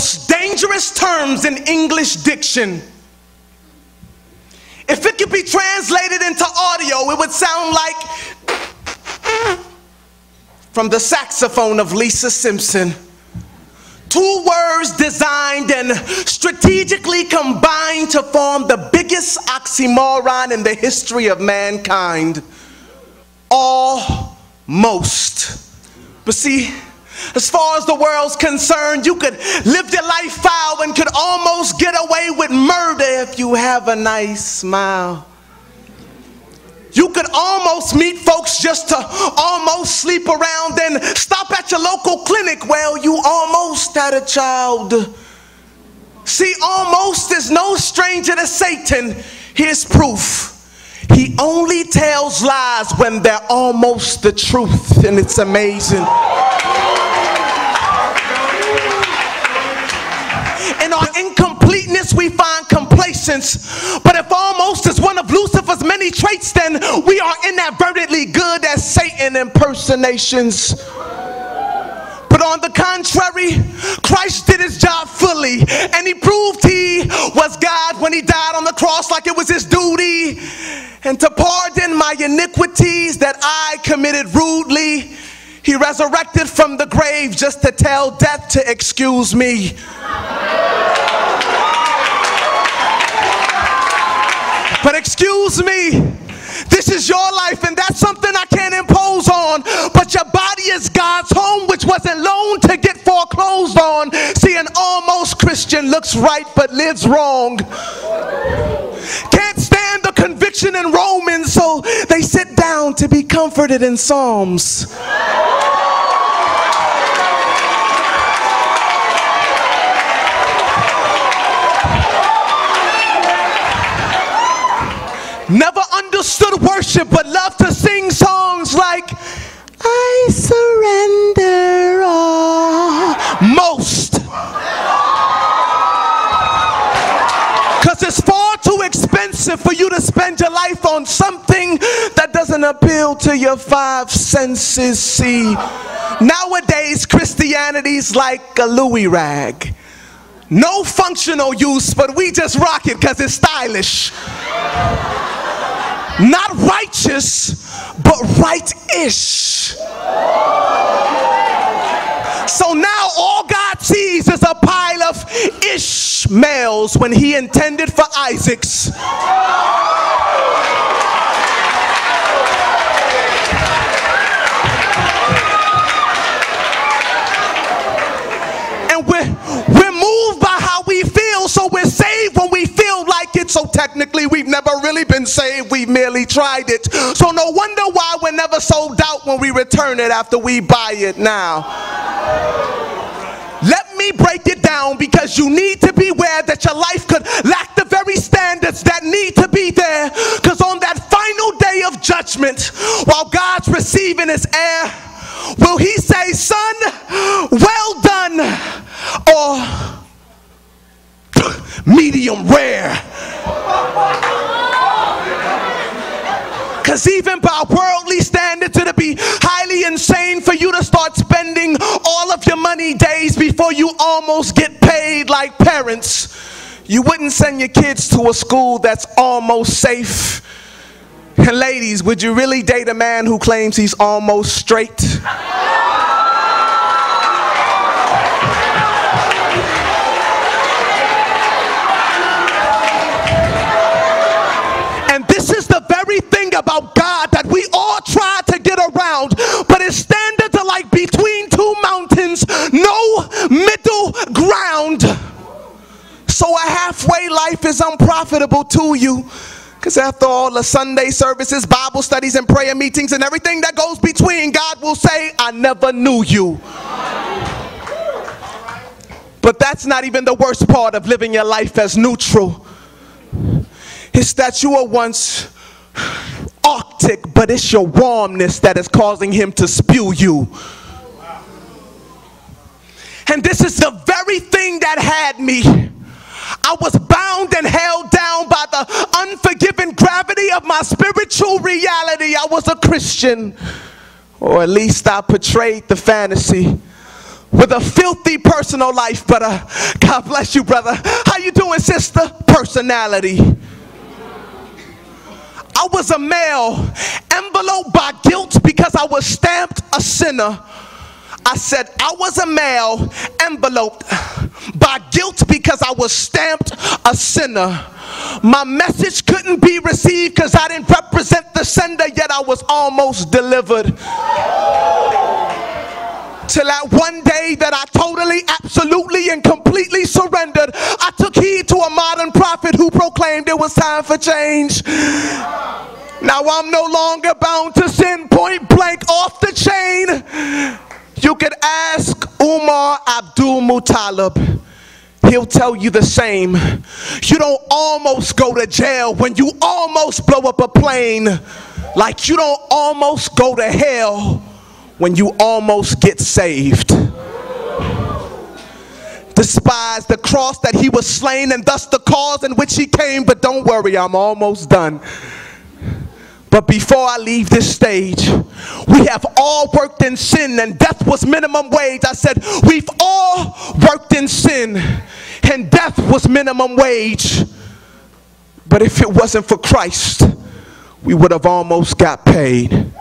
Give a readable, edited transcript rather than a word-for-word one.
most dangerous terms in English diction. If it could be translated into audio, it would sound like from the saxophone of Lisa Simpson. Two words designed and strategically combined to form the biggest oxymoron in the history of mankind. Almost. But see, as far as the world's concerned, you could live your life foul and could almost get away with murder if you have a nice smile. You could almost meet folks just to almost sleep around and stop at your local clinic. Well, you almost had a child. See, almost is no stranger to Satan. Here's proof. He only tells lies when they're almost the truth, and it's amazing. In our incompleteness, we find complacence. But if almost is one of Lucifer's many traits, then we are inadvertently good at Satan impersonations. But on the contrary, Christ did his job fully, and he proved he was God when he died on the cross like it was his duty. And to pardon my iniquities that I committed rudely, he resurrected from the grave just to tell death to excuse me. But excuse me, this is your life, and that's something I can't impose on. But your body is God's home, which wasn't loaned to get foreclosed on. See, an almost Christian looks right but lives wrong. Can't stand the conviction in Romans, so they sit down to be comforted in Psalms. Never understood worship, but love to sing songs like, I surrender all. Most. Because it's far too expensive for you to spend your life on something that doesn't appeal to your five senses. See, nowadays Christianity's like a Louis rag. No functional use, but we just rock it because it's stylish. Not righteous, but right-ish. So now all God sees is a pile of Ishmaels when he intended for Isaacs. And we're moved by how we feel, so we're saved when we feel like it. So technically we've never really been saved, we merely tried it. So no wonder why we're never sold out when we return it after we buy it now. Let me break it down, because you need to beware that your life could lack the very standards that need to be there. Because on that final day of judgment, while God's receiving his heir, will he say, son, well done, or medium rare? Because even by worldly standards, it'll be highly insane for you to start spending all of your money days before you almost get paid. Like parents, you wouldn't send your kids to a school that's almost safe. And ladies, would you really date a man who claims he's almost straight? And this is the very thing about God that we all try to get around, but his standards are like between two mountains, no middle ground. So a halfway life is unprofitable to you. Because after all the Sunday services, Bible studies, and prayer meetings, and everything that goes between, God will say, I never knew you. But that's not even the worst part of living your life as neutral. It's that you were once Arctic, but it's your warmness that is causing him to spew you. And this is the very thing that had me. I was bound and held down by the unforgiving gravity of my spiritual reality. I was a Christian, or at least I portrayed the fantasy. with a filthy personal life, but God bless you, brother. How you doing, sister? Personality. I was a male enveloped by guilt because I was stamped a sinner. I said I was a male enveloped by guilt because I was stamped a sinner. My message couldn't be received because I didn't represent the sender, yet I was almost delivered. Till that one day that I totally, absolutely, and completely surrendered, I took heed to a modern prophet who proclaimed it was time for change. Now I'm no longer bound to sin, point blank, off the chain. You could ask Umar Abdul Muttalib. He'll tell you the same. You don't almost go to jail when you almost blow up a plane. Like you don't almost go to hell when you almost get saved. Despise the cross that he was slain and thus the cause in which he came. But don't worry, I'm almost done. But before I leave this stage, we have all worked in sin and death was minimum wage. I said, we've all worked in sin and death was minimum wage. But if it wasn't for Christ, we would have almost got paid.